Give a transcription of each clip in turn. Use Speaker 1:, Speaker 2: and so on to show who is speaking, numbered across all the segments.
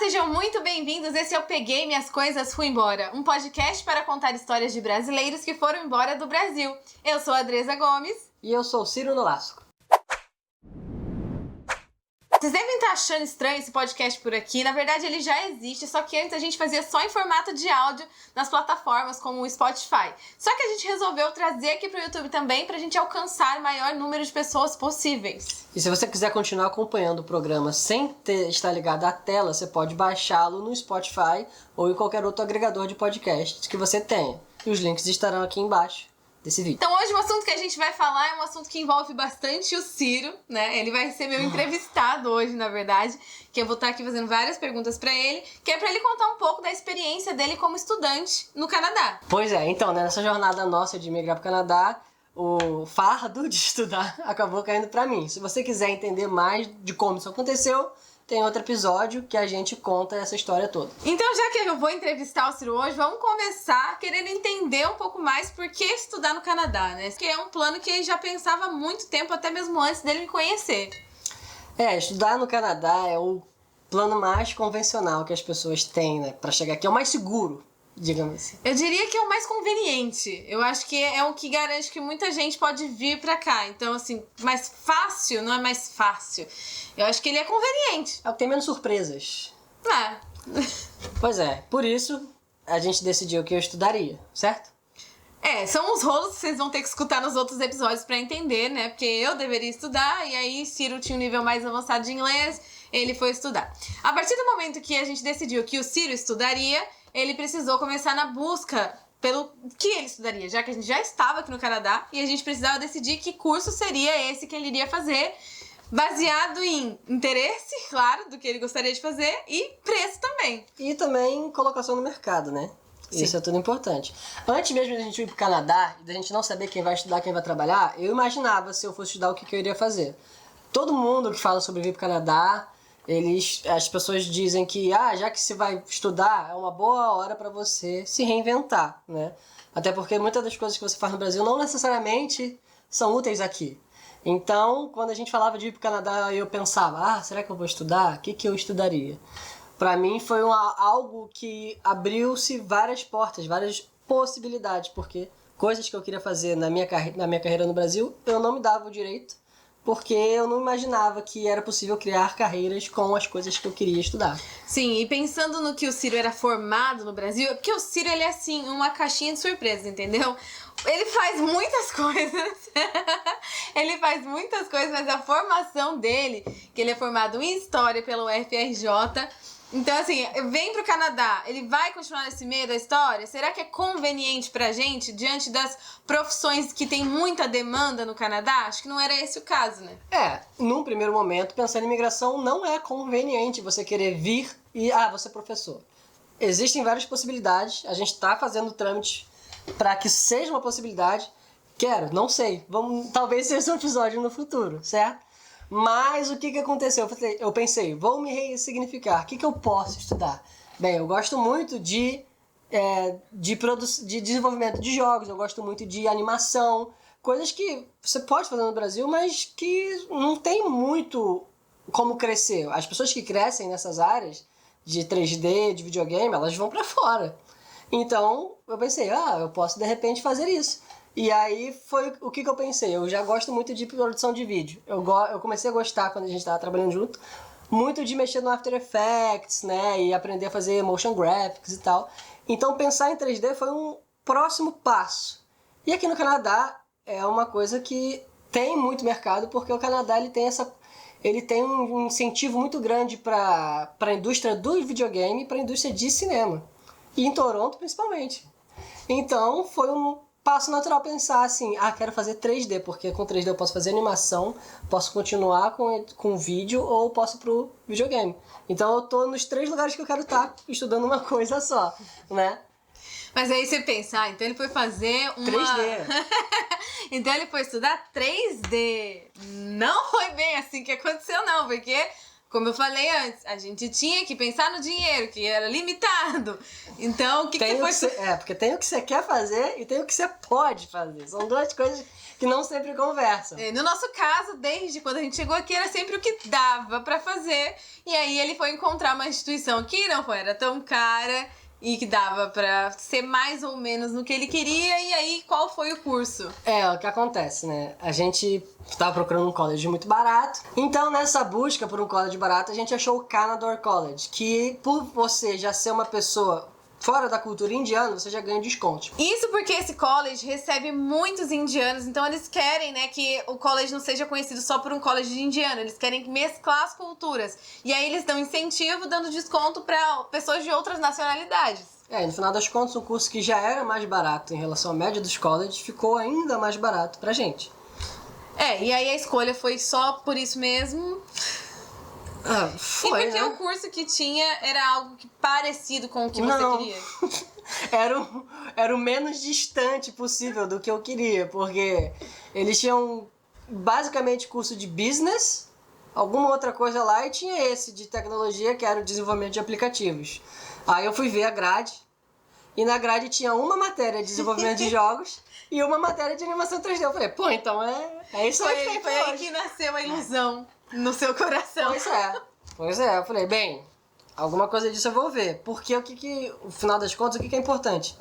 Speaker 1: Sejam muito bem-vindos. Esse Eu Peguei Minhas Coisas, Fui Embora, um podcast para contar histórias de brasileiros que foram embora do Brasil. Eu sou a Adresa Gomes.
Speaker 2: E eu sou o Ciro Nolasco.
Speaker 1: Vocês devem estar achando estranho esse podcast por aqui. Na verdade, ele já existe, só que antes a gente fazia só em formato de áudio nas plataformas como o Spotify. Só que a gente resolveu trazer aqui pro YouTube também pra gente alcançar o maior número de pessoas possíveis.
Speaker 2: E se você quiser continuar acompanhando o programa sem estar ligado à tela, você pode baixá-lo no Spotify ou em qualquer outro agregador de podcasts que você tenha. E os links estarão aqui embaixo desse vídeo.
Speaker 1: Então hoje o assunto que a gente vai falar é um assunto que envolve bastante o Ciro, né? Ele vai ser meu entrevistado hoje, na verdade, que eu vou estar aqui fazendo várias perguntas pra ele, que é pra ele contar um pouco da experiência dele como estudante no Canadá.
Speaker 2: Pois é, então, né, nessa jornada nossa de migrar pro Canadá, o fardo de estudar acabou caindo pra mim. Se você quiser entender mais de como isso aconteceu, tem outro episódio que a gente conta essa história toda.
Speaker 1: Então, já que eu vou entrevistar o Ciro hoje, vamos começar querendo entender um pouco mais por que estudar no Canadá, né? Porque é um plano que ele já pensava há muito tempo, até mesmo antes dele me conhecer.
Speaker 2: Estudar no Canadá é o plano mais convencional que as pessoas têm, né, pra chegar aqui. É o mais seguro, digamos assim.
Speaker 1: Eu diria que é o mais conveniente. Eu acho que é o que garante que muita gente pode vir pra cá. Então, assim, mais fácil não é mais fácil. Eu acho que ele é conveniente.
Speaker 2: É o que tem menos surpresas.
Speaker 1: É.
Speaker 2: Pois é, por isso a gente decidiu que eu estudaria, certo?
Speaker 1: São os rolos que vocês vão ter que escutar nos outros episódios pra entender, né? Porque eu deveria estudar e aí Ciro tinha um nível mais avançado de inglês, ele foi estudar. A partir do momento que a gente decidiu que o Ciro estudaria, ele precisou começar na busca pelo que ele estudaria, já que a gente já estava aqui no Canadá e a gente precisava decidir que curso seria esse que ele iria fazer, baseado em interesse, claro, do que ele gostaria de fazer e preço também.
Speaker 2: E também colocação no mercado, né? Sim. Isso é tudo importante. Antes mesmo da gente ir pro Canadá e da gente não saber quem vai estudar, quem vai trabalhar, eu imaginava, se eu fosse estudar, o que eu iria fazer. Todo mundo que fala sobre vir pro Canadá, as pessoas dizem que, já que você vai estudar, é uma boa hora para você se reinventar, né? Até porque muitas das coisas que você faz no Brasil não necessariamente são úteis aqui. Então, quando a gente falava de ir pro Canadá, eu pensava, será que eu vou estudar? O que eu estudaria? Para mim foi algo que abriu-se várias portas, várias possibilidades, porque coisas que eu queria fazer na minha carreira no Brasil, eu não me dava o direito, porque eu não imaginava que era possível criar carreiras com as coisas que eu queria estudar.
Speaker 1: Sim, e pensando no que o Ciro era formado no Brasil, é porque o Ciro, ele é assim, uma caixinha de surpresas, entendeu? Ele faz muitas coisas, mas a formação dele, que ele é formado em História pelo UFRJ, então assim, vem pro Canadá, ele vai continuar nesse meio da história? Será que é conveniente pra gente, diante das profissões que tem muita demanda no Canadá? Acho que não era esse o caso, né?
Speaker 2: Num primeiro momento, pensando em imigração, não é conveniente você querer vir e, você é professor. Existem várias possibilidades, a gente tá fazendo trâmite para que seja uma possibilidade. Não sei, talvez seja um episódio no futuro, certo? Mas o que aconteceu? Eu pensei, vou me ressignificar. O que eu posso estudar? Bem, eu gosto muito de desenvolvimento de jogos, eu gosto muito de animação, coisas que você pode fazer no Brasil, mas que não tem muito como crescer. As pessoas que crescem nessas áreas de 3D, de videogame, elas vão pra fora. Então, eu pensei, eu posso de repente fazer isso. E aí foi o que eu pensei. Eu já gosto muito de produção de vídeo. Eu comecei a gostar, quando a gente estava trabalhando junto, muito de mexer no After Effects, né? E aprender a fazer motion graphics e tal. Então pensar em 3D foi um próximo passo. E aqui no Canadá é uma coisa que tem muito mercado, porque o Canadá ele tem um incentivo muito grande para a indústria do videogame e para a indústria de cinema. E em Toronto, principalmente. Então foi um passo natural pensar assim, quero fazer 3D, porque com 3D eu posso fazer animação, posso continuar com vídeo ou posso pro videogame. Então eu tô nos 3 lugares que eu quero estar estudando uma coisa só, né?
Speaker 1: Mas aí você pensa, então ele foi fazer
Speaker 2: 3D.
Speaker 1: Então ele foi estudar 3D. Não foi bem assim que aconteceu, não, porque como eu falei antes, a gente tinha que pensar no dinheiro, que era limitado. Então, o que
Speaker 2: Tem
Speaker 1: você foi...
Speaker 2: porque tem o que você quer fazer e tem o que você pode fazer. São duas coisas que não sempre conversam.
Speaker 1: No nosso caso, desde quando a gente chegou aqui, era sempre o que dava pra fazer. E aí ele foi encontrar uma instituição que não era tão cara e que dava pra ser mais ou menos no que ele queria. E aí, qual foi o curso?
Speaker 2: O que acontece, né? A gente tava procurando um college muito barato. Então, nessa busca por um college barato, a gente achou o Canadore College, que por você já ser uma pessoa fora da cultura indiana, você já ganha desconto.
Speaker 1: Isso porque esse college recebe muitos indianos, então eles querem, né, que o college não seja conhecido só por um college de indiano, eles querem mesclar as culturas. E aí eles dão incentivo, dando desconto para pessoas de outras nacionalidades.
Speaker 2: No final das contas, um curso que já era mais barato em relação à média dos colleges ficou ainda mais barato pra gente.
Speaker 1: E aí a escolha foi só por isso mesmo.
Speaker 2: Foi,
Speaker 1: e porque
Speaker 2: né?
Speaker 1: o curso que tinha era algo parecido com o que você queria?
Speaker 2: Era o menos distante possível do que eu queria, porque eles tinham basicamente curso de business, alguma outra coisa lá, e tinha esse de tecnologia, que era o desenvolvimento de aplicativos. Aí eu fui ver a grade, e na grade tinha uma matéria de desenvolvimento de jogos e uma matéria de animação 3D. Eu falei, pô, então é isso aí que tem
Speaker 1: Foi aí que nasceu a ilusão no seu coração.
Speaker 2: Pois é. Eu falei, bem, alguma coisa disso eu vou ver. Porque no final das contas, o que é importante?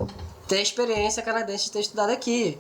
Speaker 2: Ter experiência canadense de ter estudado aqui.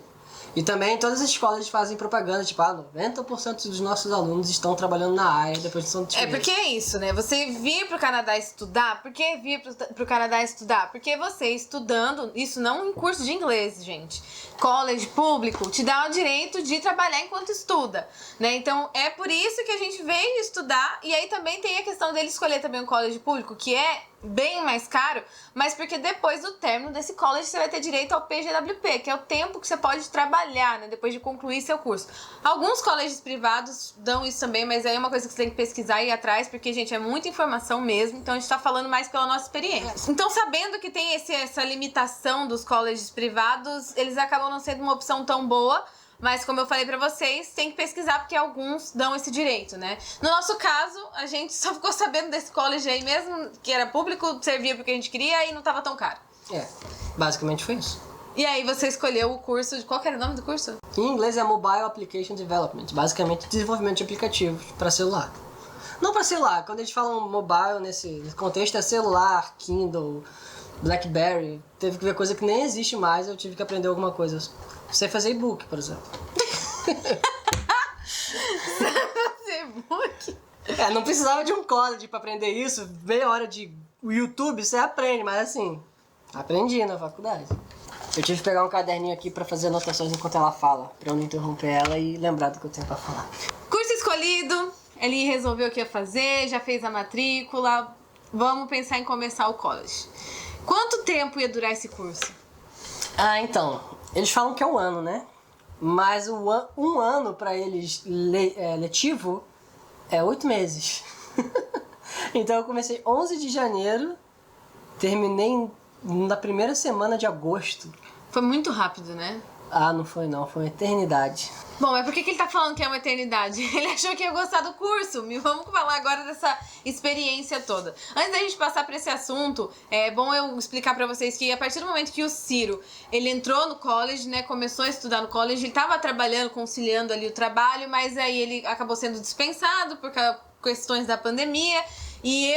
Speaker 2: E também todas as escolas fazem propaganda, tipo, 90% dos nossos alunos estão trabalhando na área depois de São Paulo.
Speaker 1: Porque é isso, né? Você vir pro Canadá estudar, por que vir pro Canadá estudar? Porque você estudando, isso não em curso de inglês, gente. College público te dá o direito de trabalhar enquanto estuda, né? Então é por isso que a gente veio estudar. E aí também tem a questão dele escolher também um college público, que é bem mais caro, mas porque depois do término desse college você vai ter direito ao PGWP, que é o tempo que você pode trabalhar, né, depois de concluir seu curso. Alguns colleges privados dão isso também, mas aí é uma coisa que você tem que pesquisar e ir atrás, porque, gente, é muita informação mesmo, então a gente tá falando mais pela nossa experiência. Então, sabendo que tem essa limitação dos colleges privados, eles acabam não sendo uma opção tão boa. Mas, como eu falei pra vocês, tem que pesquisar porque alguns dão esse direito, né? No nosso caso, a gente só ficou sabendo desse college aí mesmo, que era público, servia pro que a gente queria e não tava tão caro.
Speaker 2: Basicamente foi isso.
Speaker 1: E aí você escolheu o curso de... Qual que era o nome do curso?
Speaker 2: Em inglês é Mobile Application Development. Basicamente, desenvolvimento de aplicativos para celular. Não para celular. Quando eles falam mobile nesse contexto, é celular, Kindle, BlackBerry. Teve que ver coisa que nem existe mais, eu tive que aprender alguma coisa. Sei fazer e-book, por exemplo.
Speaker 1: Fazer e-book?
Speaker 2: Não precisava de um college pra aprender isso. Meia hora de YouTube, você aprende, mas assim, aprendi na faculdade. Eu tive que pegar um caderninho aqui pra fazer anotações enquanto ela fala, pra eu não interromper ela e lembrar do que eu tenho pra falar.
Speaker 1: Curso escolhido, ele resolveu o que ia fazer, já fez a matrícula. Vamos pensar em começar o college. Quanto tempo ia durar esse curso?
Speaker 2: Então, eles falam que é 1 ano, né? Mas um ano pra eles letivo é 8 meses. Então eu comecei 11 de janeiro, terminei na primeira semana de agosto.
Speaker 1: Foi muito rápido, né?
Speaker 2: Não foi não, foi uma eternidade.
Speaker 1: Bom, mas por que ele tá falando que é uma eternidade? Ele achou que ia gostar do curso. Vamos falar agora dessa experiência toda. Antes da gente passar por esse assunto, é bom eu explicar pra vocês que a partir do momento que o Ciro, ele entrou no college, né, começou a estudar no college, ele tava trabalhando, conciliando ali o trabalho, mas aí ele acabou sendo dispensado por questões da pandemia. E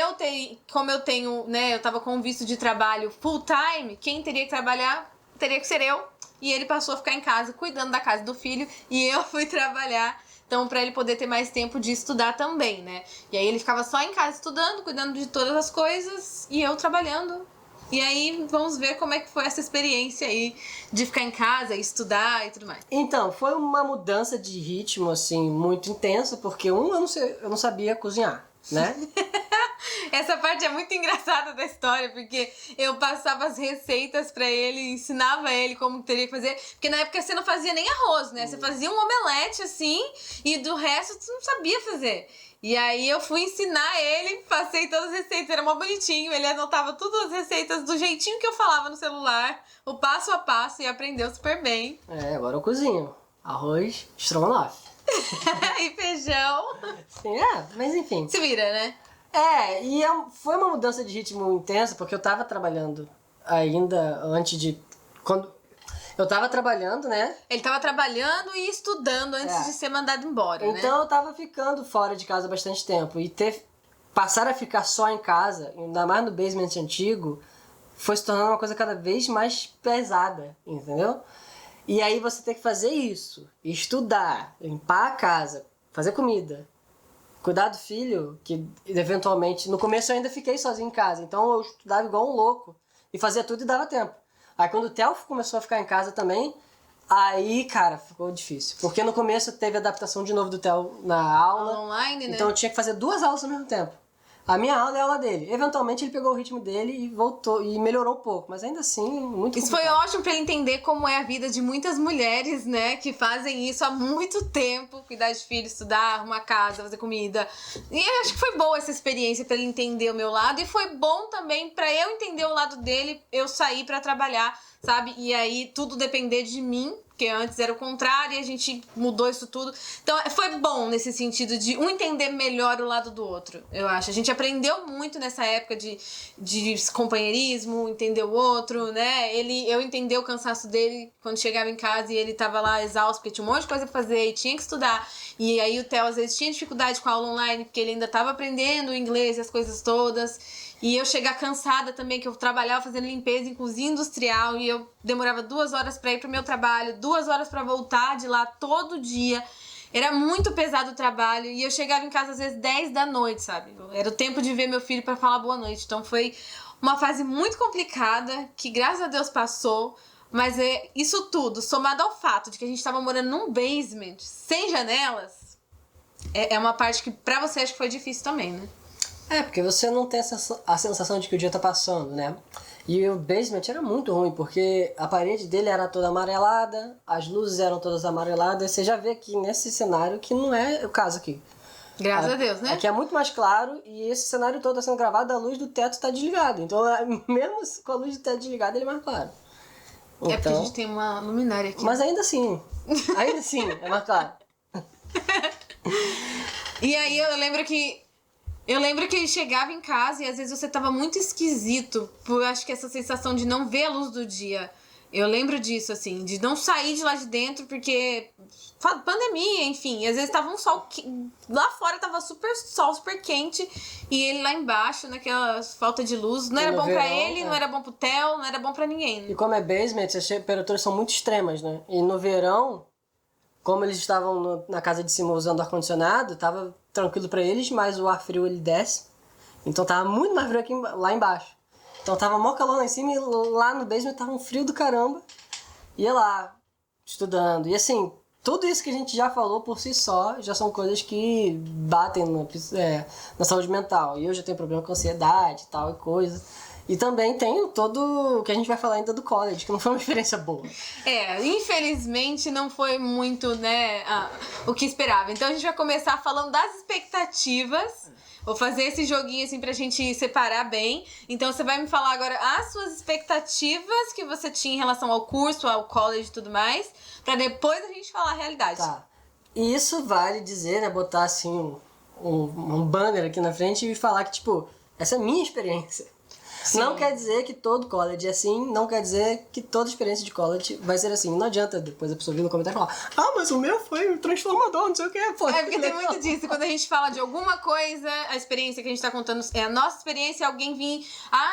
Speaker 1: como eu tenho, né, eu tava com um visto de trabalho full time, quem teria que trabalhar teria que ser eu. E ele passou a ficar em casa, cuidando da casa do filho, e eu fui trabalhar. Então, pra ele poder ter mais tempo de estudar também, né? E aí ele ficava só em casa estudando, cuidando de todas as coisas, e eu trabalhando. E aí, vamos ver como é que foi essa experiência aí de ficar em casa, estudar e tudo mais.
Speaker 2: Então, foi uma mudança de ritmo, assim, muito intensa, porque eu não sabia cozinhar, né?
Speaker 1: Essa parte é muito engraçada da história, porque eu passava as receitas pra ele, ensinava ele como teria que fazer, porque na época você não fazia nem arroz, né? Você fazia um omelete assim, e do resto você não sabia fazer. E aí eu fui ensinar ele, passei todas as receitas, era mó bonitinho, ele anotava todas as receitas do jeitinho que eu falava no celular, o passo a passo, e aprendeu super bem.
Speaker 2: Agora eu cozinho. Arroz, estrogonofe.
Speaker 1: E feijão.
Speaker 2: Sim, mas enfim.
Speaker 1: Se vira, né?
Speaker 2: Foi uma mudança de ritmo intensa, porque eu tava trabalhando ainda antes de... Quando eu tava trabalhando, né?
Speaker 1: Ele tava trabalhando e estudando antes de ser mandado embora, né?
Speaker 2: Então eu tava ficando fora de casa há bastante tempo. E passar a ficar só em casa, ainda mais no basement antigo, foi se tornando uma coisa cada vez mais pesada, entendeu? E aí você tem que fazer isso, estudar, limpar a casa, fazer comida, cuidar do filho, que eventualmente... No começo eu ainda fiquei sozinho em casa, então eu estudava igual um louco e fazia tudo e dava tempo. Aí quando o Theo começou a ficar em casa também, aí, cara, ficou difícil. Porque no começo teve adaptação de novo do Theo na aula.
Speaker 1: Online, né?
Speaker 2: Então eu tinha que fazer 2 aulas ao mesmo tempo. A minha aula e a aula dele. Eventualmente ele pegou o ritmo dele e voltou, e melhorou um pouco. Mas ainda assim, muito
Speaker 1: Isso
Speaker 2: complicado.
Speaker 1: foi ótimo pra ele entender como é a vida de muitas mulheres, né? Que fazem isso há muito tempo. Cuidar de filho, estudar, arrumar casa, fazer comida. E eu acho que foi boa essa experiência pra ele entender o meu lado. E foi bom também pra eu entender o lado dele, eu sair pra trabalhar, sabe? E aí tudo depender de mim. Porque antes era o contrário e a gente mudou isso tudo. Então foi bom nesse sentido de um entender melhor o lado do outro, eu acho. A gente aprendeu muito nessa época de companheirismo, entender o outro, né? Eu entendi o cansaço dele quando chegava em casa e ele tava lá exausto porque tinha um monte de coisa pra fazer e tinha que estudar. E aí o Theo às vezes tinha dificuldade com a aula online porque ele ainda tava aprendendo o inglês e as coisas todas. E eu chegar cansada também, que eu trabalhava fazendo limpeza em cozinha industrial e eu demorava 2 horas pra ir pro meu trabalho, 2 horas pra voltar de lá todo dia. Era muito pesado o trabalho e eu chegava em casa às vezes 10 da noite, sabe? Era o tempo de ver meu filho pra falar boa noite. Então foi uma fase muito complicada que graças a Deus passou. Mas isso tudo, somado ao fato de que a gente tava morando num basement sem janelas, é uma parte que pra você acho que foi difícil também, né?
Speaker 2: Porque você não tem a sensação de que o dia tá passando, né? E o basement era muito ruim, porque a parede dele era toda amarelada, as luzes eram todas amareladas. Você já vê aqui nesse cenário que não é o caso aqui.
Speaker 1: Graças a Deus, né?
Speaker 2: Aqui é muito mais claro e esse cenário todo está sendo gravado, a luz do teto está desligada. Então, mesmo com a luz do teto desligada, ele é mais claro.
Speaker 1: É porque a gente tem uma luminária aqui.
Speaker 2: Mas ainda assim é mais claro.
Speaker 1: E aí eu lembro que ele chegava em casa e às vezes você tava muito esquisito por, acho que essa sensação de não ver a luz do dia. Eu lembro disso, assim, de não sair de lá de dentro porque pandemia, enfim. Às vezes tava um sol... Lá fora tava sol super quente e ele lá embaixo, naquela falta de luz. Não era bom pra ele, não era bom pro Theo, não era bom pra ninguém.
Speaker 2: E como é basement, as temperaturas são muito extremas, né? E no verão, como eles estavam na casa de cima usando ar-condicionado, tava tranquilo pra eles, mas o ar frio ele desce. Então tava muito mais frio aqui lá embaixo. Então tava mó calor lá em cima e lá no basement tava um frio do caramba. Ia lá, estudando. E assim, tudo isso que a gente já falou por si só, já são coisas que batem na saúde mental. E eu já tenho problema com ansiedade e tal e coisa. E também tem todo o que a gente vai falar ainda do college, que não foi uma experiência boa.
Speaker 1: Infelizmente não foi muito, né, o que esperava. Então a gente vai começar falando das expectativas. Vou fazer esse joguinho assim pra gente separar bem. Então você vai me falar agora as suas expectativas que você tinha em relação ao curso, ao college e tudo mais, pra depois a gente falar a realidade.
Speaker 2: Tá. E isso vale dizer, né, botar assim um banner aqui na frente e falar que, tipo, essa é a minha experiência. Sim. Não quer dizer que todo college é assim, não quer dizer que toda experiência de college vai ser assim. Não adianta depois a pessoa vir no comentário e falar: mas o meu foi transformador, não sei o que. Pô,
Speaker 1: porque tem muito disso. Quando a gente fala de alguma coisa, a experiência que a gente tá contando é a nossa experiência, alguém vir,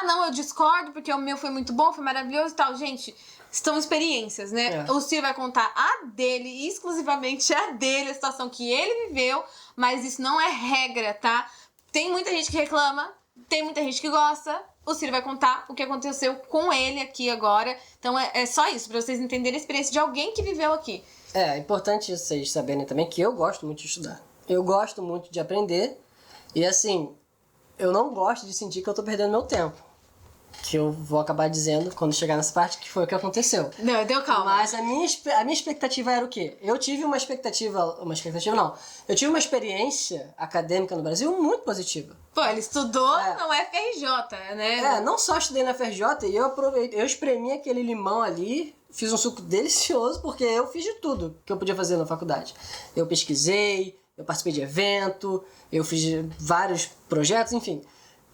Speaker 1: não, eu discordo porque o meu foi muito bom, foi maravilhoso e tal. Gente, são experiências, né? O Ciro vai contar a dele, exclusivamente a dele, a situação que ele viveu, mas isso não é regra, tá? Tem muita gente que reclama, tem muita gente que gosta. O Ciro vai contar o que aconteceu com ele aqui agora. Então é só isso, pra vocês entenderem a experiência de alguém que viveu aqui.
Speaker 2: É importante vocês saberem também que eu gosto muito de estudar. Eu gosto muito de aprender. E assim, eu não gosto de sentir que eu tô perdendo meu tempo. que eu vou acabar dizendo quando chegar nessa parte, que foi o que aconteceu.
Speaker 1: Não, deu calma.
Speaker 2: Mas a minha expectativa era o quê? Eu tive uma expectativa não. Eu tive uma experiência acadêmica no Brasil muito positiva.
Speaker 1: Pô, ele estudou no FRJ, né?
Speaker 2: Não só estudei na FRJ, e eu espremi aquele limão ali, fiz um suco delicioso, porque eu fiz de tudo que eu podia fazer na faculdade. Eu pesquisei, eu participei de evento, eu fiz vários projetos, enfim.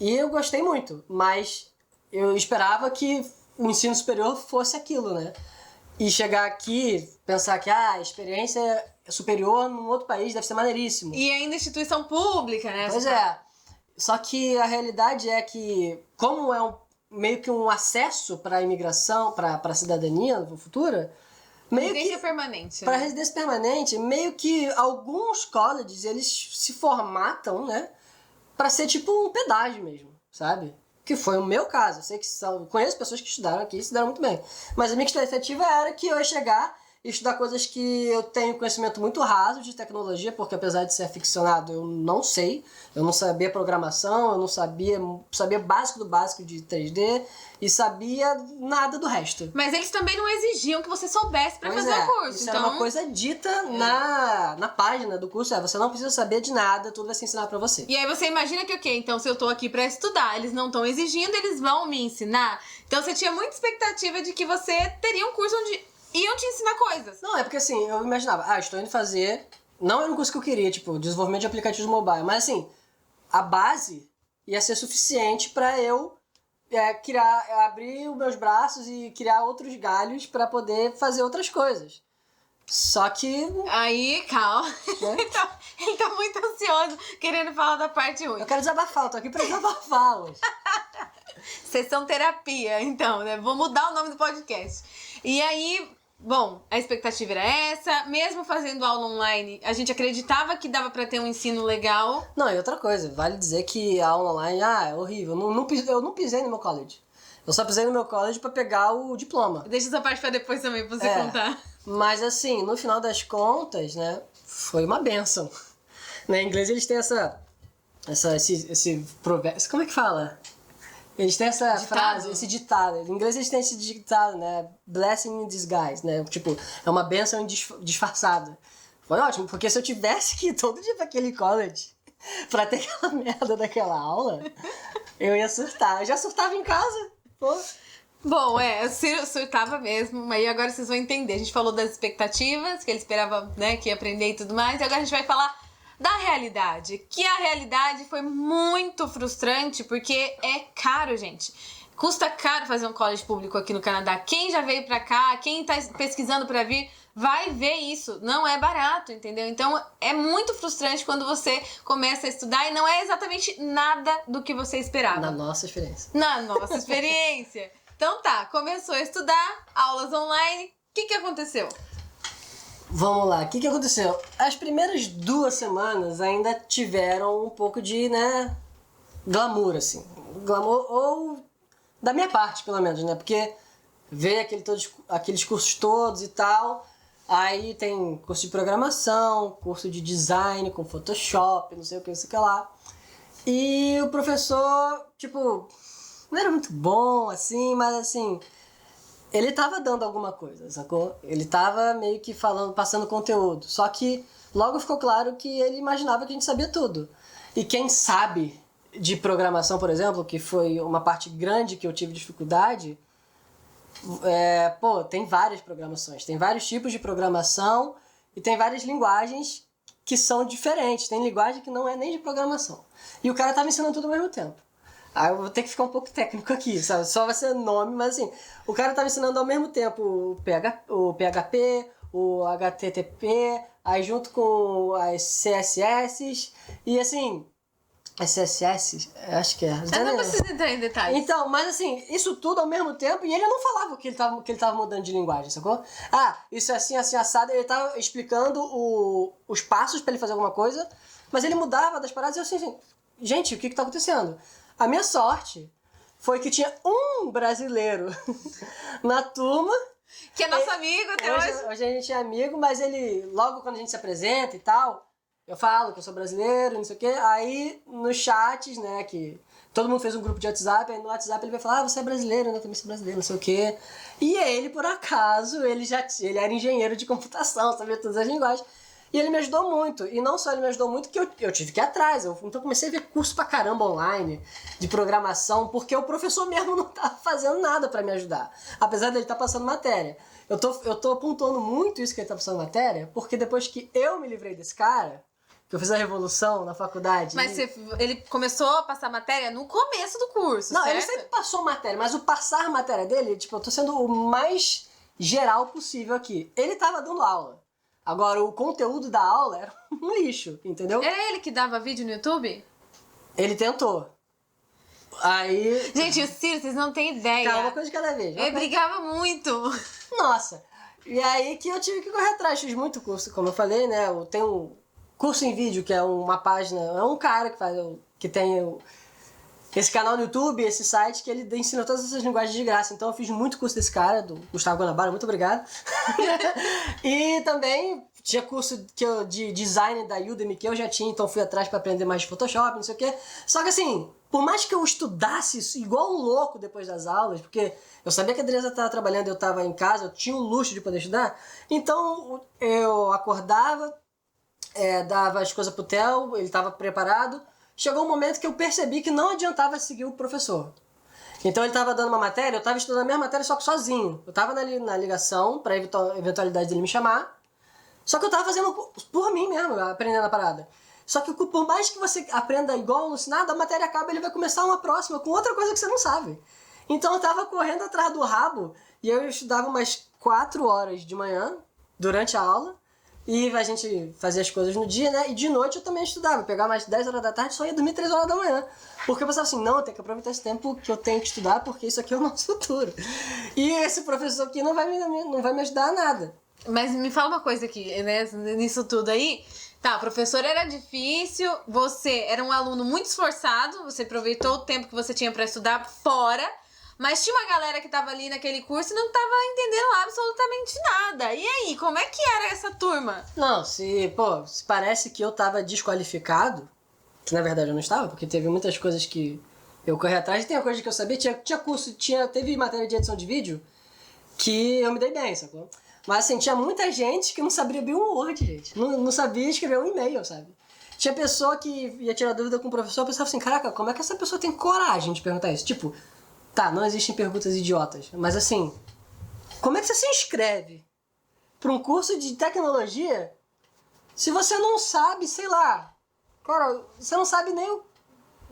Speaker 2: E eu gostei muito, mas eu esperava que o ensino superior fosse aquilo, né? E chegar aqui, pensar que a experiência superior num outro país deve ser maneiríssimo.
Speaker 1: E ainda instituição pública, né?
Speaker 2: Pois é. Só que a realidade é que, como é meio que um acesso para a imigração, para a cidadania no futuro, meio
Speaker 1: residência
Speaker 2: que
Speaker 1: permanente.
Speaker 2: para
Speaker 1: né?
Speaker 2: residência permanente, meio que alguns colleges eles se formatam, né, para ser tipo um pedágio mesmo, sabe? Que foi o meu caso. Eu sei que conheço pessoas que estudaram aqui e se deram muito bem. Mas a minha expectativa era que eu ia chegar e estudar coisas que eu tenho conhecimento muito raso de tecnologia, porque apesar de ser aficionado, eu não sei. Eu não sabia programação, eu não sabia básico do básico de 3D e sabia nada do resto.
Speaker 1: Mas eles também não exigiam que você soubesse pra fazer o curso.
Speaker 2: Isso
Speaker 1: então...
Speaker 2: era uma coisa dita na página do curso. Você não precisa saber de nada, tudo vai ser ensinado pra você.
Speaker 1: E aí você imagina que, ok, então se eu tô aqui pra estudar, eles não estão exigindo, eles vão me ensinar. Então você tinha muita expectativa de que você teria um curso onde iam te ensinar coisas.
Speaker 2: Não, é porque assim, eu imaginava, estou indo fazer... Não era um curso que eu queria, tipo, desenvolvimento de aplicativos mobile, mas assim, a base ia ser suficiente pra eu abrir os meus braços e criar outros galhos pra poder fazer outras coisas. Só que...
Speaker 1: Aí, calma.
Speaker 2: Né?
Speaker 1: Ele tá muito ansioso, querendo falar da parte ruim.
Speaker 2: Eu quero desabafar, eu tô aqui pra desabafá-los.
Speaker 1: Sessão terapia, então, né? Vou mudar o nome do podcast. E aí, bom, a expectativa era essa. Mesmo fazendo aula online, a gente acreditava que dava pra ter um ensino legal.
Speaker 2: Não, e outra coisa, vale dizer que a aula online, é horrível. Eu não pisei no meu college. Eu só pisei no meu college pra pegar o diploma.
Speaker 1: Deixa essa parte pra depois também, pra você contar.
Speaker 2: Mas assim, no final das contas, né, foi uma bênção. Né, em inglês eles têm esse provérbio, como é que fala? Eles têm essa frase, esse ditado. Em inglês eles têm esse ditado, né, blessing in disguise, né, tipo, é uma bênção disfarçada. Foi ótimo, porque se eu tivesse que ir todo dia pra aquele college pra ter aquela merda daquela aula, eu ia surtar. Eu já surtava em casa, pô.
Speaker 1: Bom, eu surtava mesmo, mas agora vocês vão entender. A gente falou das expectativas, que ele esperava, né, que ia aprender e tudo mais, e agora a gente vai falar da realidade. Que a realidade foi muito frustrante, porque é caro, gente. Custa caro fazer um college público aqui no Canadá. Quem já veio pra cá, quem tá pesquisando pra vir, vai ver isso. Não é barato, entendeu? Então é muito frustrante quando você começa a estudar e não é exatamente nada do que você esperava.
Speaker 2: Na nossa experiência.
Speaker 1: Na nossa experiência. Então tá, começou a estudar, aulas online, o que aconteceu?
Speaker 2: Vamos lá, o que aconteceu? As primeiras 2 semanas ainda tiveram um pouco de, né, glamour, assim. Glamour, ou da minha parte, pelo menos, né? Porque veio aqueles cursos todos e tal, aí tem curso de programação, curso de design com Photoshop, não sei o que lá. E o professor, tipo... não era muito bom, assim, mas assim... ele tava dando alguma coisa, sacou? Ele tava meio que passando conteúdo. Só que logo ficou claro que ele imaginava que a gente sabia tudo. E quem sabe de programação, por exemplo, que foi uma parte grande que eu tive dificuldade... tem várias programações. Tem vários tipos de programação e tem várias linguagens que são diferentes. Tem linguagem que não é nem de programação. E o cara tava ensinando tudo ao mesmo tempo. Aí eu vou ter que ficar um pouco técnico aqui, sabe? Só vai ser nome, mas assim, o cara tava ensinando ao mesmo tempo o PHP, o HTTP, aí junto com as CSS, e assim, as CSS, acho que é.
Speaker 1: Eu não preciso entrar em detalhes.
Speaker 2: Então, mas assim, isso tudo ao mesmo tempo, e ele não falava que ele tava mudando de linguagem, sacou? Isso é assim, assim, assado, ele tava explicando os passos pra ele fazer alguma coisa, mas ele mudava das paradas e eu assim, gente, o que tá acontecendo? A minha sorte foi que tinha um brasileiro na turma.
Speaker 1: Que é nosso amigo até hoje.
Speaker 2: Hoje a gente é amigo, mas ele, logo quando a gente se apresenta e tal, eu falo que eu sou brasileiro, não sei o quê. Aí, nos chats, né, que todo mundo fez um grupo de WhatsApp, aí no WhatsApp ele vai falar, você é brasileiro, né? Também sou brasileiro, não sei o quê. E ele, por acaso, ele era engenheiro de computação, sabia todas as linguagens. E ele me ajudou muito. E não só ele me ajudou muito, que eu tive que ir atrás. Então comecei a ver curso pra caramba online de programação, porque o professor mesmo não tava fazendo nada pra me ajudar. Apesar dele estar passando matéria. Eu tô pontuando muito isso que ele tá passando matéria, porque depois que eu me livrei desse cara, que eu fiz a revolução na faculdade...
Speaker 1: Mas ele começou a passar matéria no começo do curso,
Speaker 2: Não,
Speaker 1: certo?
Speaker 2: ele sempre passou matéria, mas o passar matéria dele, tipo, eu tô sendo o mais geral possível aqui. Ele tava dando aula. Agora, o conteúdo da aula era um lixo, entendeu?
Speaker 1: Era ele que dava vídeo no YouTube?
Speaker 2: Ele tentou. Aí...
Speaker 1: Gente, o Ciro, vocês não têm ideia.
Speaker 2: Calma, uma coisa de cada vez.
Speaker 1: Ele brigava muito.
Speaker 2: Nossa. E aí que eu tive que correr atrás. Fiz muito curso, como eu falei, né? Eu tenho um curso em vídeo, que é uma página... É um cara que faz... Que tem esse canal no YouTube, esse site, que ele ensina todas essas linguagens de graça. Então eu fiz muito curso desse cara, do Gustavo Guanabara, muito obrigado. E também tinha curso de design da Udemy que eu já tinha, então fui atrás para aprender mais de Photoshop, não sei o quê. Só que assim, por mais que eu estudasse isso igual um louco depois das aulas, porque eu sabia que a Adriana estava trabalhando, eu estava em casa, eu tinha o luxo de poder estudar, então eu acordava, dava as coisas pro Theo, ele estava preparado. Chegou um momento que eu percebi que não adiantava seguir o professor. Então ele estava dando uma matéria, eu estava estudando a mesma matéria, só que sozinho. Eu estava na ligação, para eventualidade dele me chamar. Só que eu estava fazendo por mim mesmo, aprendendo a parada. Só que por mais que você aprenda igual alucinado, a matéria acaba, ele vai começar uma próxima com outra coisa que você não sabe. Então eu estava correndo atrás do rabo, e eu estudava umas 4 horas de manhã, durante a aula. E a gente fazia as coisas no dia, né? E de noite eu também estudava. Eu pegava mais 10 horas da tarde e só ia dormir 3 horas da manhã. Porque eu pensava assim, não, eu tenho que aproveitar esse tempo que eu tenho que estudar, porque isso aqui é o nosso futuro. E esse professor aqui não vai me ajudar a nada.
Speaker 1: Mas me fala uma coisa aqui, né? Nisso tudo aí. Tá, professor era difícil, você era um aluno muito esforçado, você aproveitou o tempo que você tinha pra estudar fora. Mas tinha uma galera que tava ali naquele curso e não tava entendendo absolutamente nada. E aí, como é que era essa turma?
Speaker 2: Não, se parece que eu tava desqualificado, que na verdade eu não estava, porque teve muitas coisas que eu corri atrás, e tem uma coisa que eu sabia, tinha curso, teve matéria de edição de vídeo que eu me dei bem, sacou? Mas assim, tinha muita gente que não sabia abrir um Word, gente. Não sabia escrever um e-mail, sabe? Tinha pessoa que ia tirar dúvida com o professor, eu pensava assim, caraca, como é que essa pessoa tem coragem de perguntar isso? Tipo... Tá, não existem perguntas idiotas, mas assim, como é que você se inscreve para um curso de tecnologia se você não sabe, sei lá, cara, você não sabe nem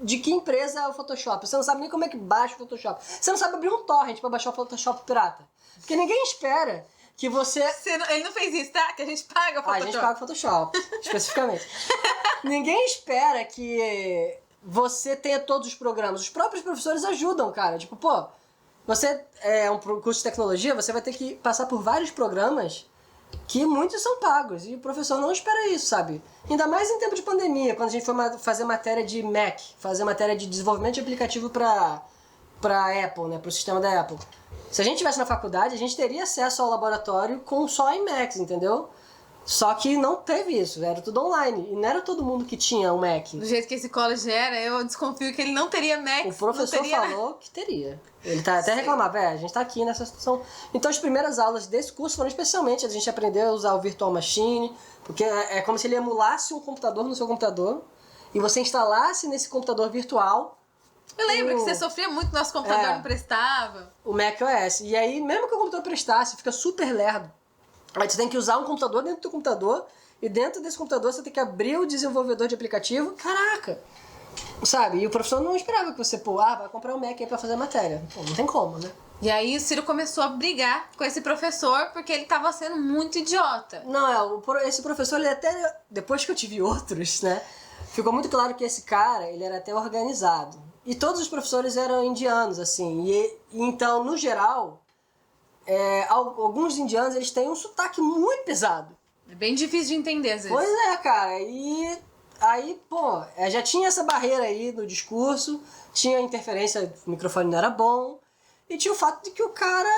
Speaker 2: de que empresa é o Photoshop, você não sabe nem como é que baixa o Photoshop, você não sabe abrir um torrent para baixar o Photoshop pirata, porque ninguém espera que você...
Speaker 1: Ele não fez isso, tá? Que a gente paga o Photoshop.
Speaker 2: A gente paga o Photoshop, especificamente. Ninguém espera que... você tenha todos os programas. Os próprios professores ajudam, cara. Tipo, pô, você é um curso de tecnologia, você vai ter que passar por vários programas que muitos são pagos. E o professor não espera isso, sabe? Ainda mais em tempo de pandemia, quando a gente foi fazer matéria de Mac, fazer matéria de desenvolvimento de aplicativo pra Apple, né? Pro sistema da Apple. Se a gente estivesse na faculdade, a gente teria acesso ao laboratório com só iMacs, entendeu? Só que não teve isso, era tudo online. E não era todo mundo que tinha um Mac.
Speaker 1: Do jeito que esse college era, eu desconfio que ele não teria Mac.
Speaker 2: O professor falou que teria. Ele tá até reclamava, a gente tá aqui nessa situação. Então as primeiras aulas desse curso foram especialmente a gente aprender a usar o Virtual Machine, porque é como se ele emulasse um computador no seu computador e você instalasse nesse computador virtual.
Speaker 1: Eu lembro que você sofria muito, nosso computador não prestava.
Speaker 2: O macOS. E aí, mesmo que o computador prestasse, fica super lerdo. Aí você tem que usar um computador dentro do computador, e dentro desse computador você tem que abrir o desenvolvedor de aplicativo. Caraca! Sabe? E o professor não esperava que você, vai comprar um Mac aí pra fazer a matéria. Pô, não tem como, né?
Speaker 1: E aí o Ciro começou a brigar com esse professor porque ele tava sendo muito idiota.
Speaker 2: Não, esse professor, ele até... Depois que eu tive outros, né? Ficou muito claro que esse cara, ele era até organizado. E todos os professores eram indianos, assim. E então, no geral... alguns indianos, eles têm um sotaque muito pesado.
Speaker 1: É bem difícil de entender, às vezes.
Speaker 2: Pois é, cara. E aí, já tinha essa barreira aí no discurso, tinha interferência, o microfone não era bom, e tinha o fato de que o cara,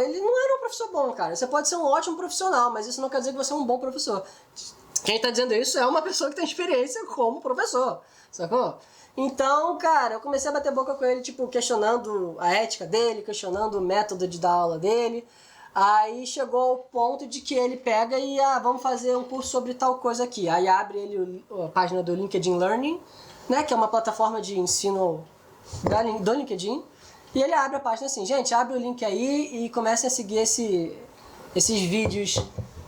Speaker 2: ele não era um professor bom, cara. Você pode ser um ótimo profissional, mas isso não quer dizer que você é um bom professor. Quem tá dizendo isso é uma pessoa que tem experiência como professor, sacou? Então, cara, eu comecei a bater boca com ele, tipo, questionando a ética dele, questionando o método de dar aula dele. Aí chegou ao ponto de que ele pega e, vamos fazer um curso sobre tal coisa aqui. Aí abre ele a página do LinkedIn Learning, né, que é uma plataforma de ensino do LinkedIn. E ele abre a página assim, gente, abre o link aí e comecem a seguir esses vídeos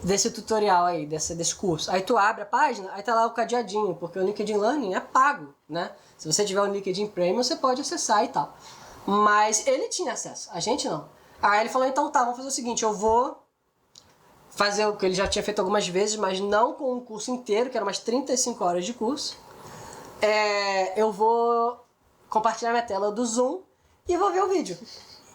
Speaker 2: desse tutorial aí, desse curso. Aí tu abre a página, aí tá lá o cadeadinho, porque o LinkedIn Learning é pago, né? Se você tiver o LinkedIn Premium, você pode acessar e tal. Mas ele tinha acesso, a gente não. Aí ele falou, então tá, vamos fazer o seguinte, eu vou fazer o que ele já tinha feito algumas vezes, mas não com o curso inteiro, que eram umas 35 horas de curso. Eu vou compartilhar minha tela do Zoom e vou ver o vídeo.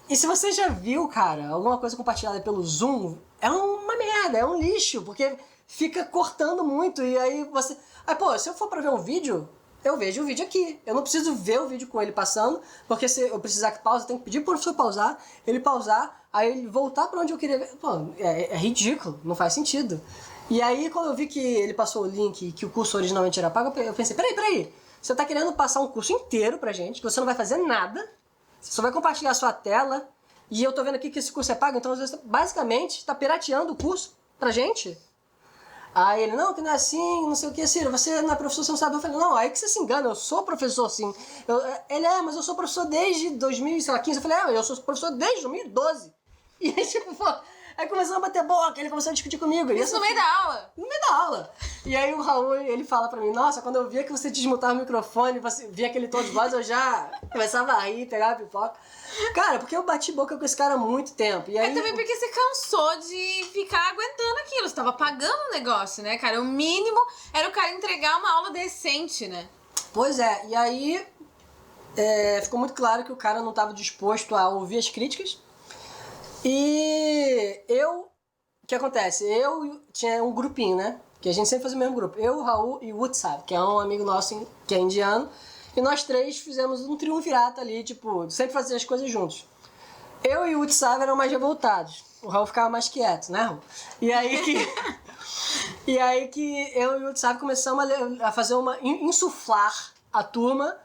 Speaker 2: E se você já viu, cara, alguma coisa compartilhada pelo Zoom, é uma merda, é um lixo, porque fica cortando muito e aí você... Aí, pô, se eu for pra ver um vídeo, eu vejo o vídeo aqui. Eu não preciso ver o vídeo com ele passando, porque se eu precisar que pause, eu tenho que pedir pro professor pausar, ele pausar, aí ele voltar pra onde eu queria ver. Pô, é ridículo, não faz sentido. E aí, quando eu vi que ele passou o link, que o curso originalmente era pago, eu pensei, peraí, você tá querendo passar um curso inteiro pra gente, que você não vai fazer nada, você só vai compartilhar a sua tela, e eu tô vendo aqui que esse curso é pago, então você basicamente tá pirateando o curso pra gente. Aí ele, não, que não é assim, não sei o que, Ciro, você não é professor, você não sabe. Eu falei, não, aí que você se engana, eu sou professor sim. Ele, mas eu sou professor desde 2015. Eu falei, eu sou professor desde 2012. E aí, tipo, aí começou a bater boca, ele começou a discutir comigo.
Speaker 1: Isso no meio da aula?
Speaker 2: No meio da aula. E aí o Raul, ele fala pra mim, nossa, quando eu via que você desmutava o microfone, você via aquele tom de voz, eu já começava a rir, pegava a pipoca. Cara, porque eu bati boca com esse cara há muito tempo. E aí,
Speaker 1: também porque você cansou de ficar aguentando aquilo. Você tava pagando o negócio, né, cara? O mínimo era o cara entregar uma aula decente, né?
Speaker 2: Pois é, e aí ficou muito claro que o cara não estava disposto a ouvir as críticas. E o que acontece? Eu tinha um grupinho, né? Que a gente sempre fazia o mesmo grupo. Eu, o Raul e o Utsav, que é um amigo nosso que é indiano. E nós três fizemos um triunvirato ali, tipo, sempre fazer as coisas juntos. Eu e o Utsav eram mais revoltados. O Raul ficava mais quieto, né, Raul? E aí que eu e o Utsav começamos a fazer insuflar a turma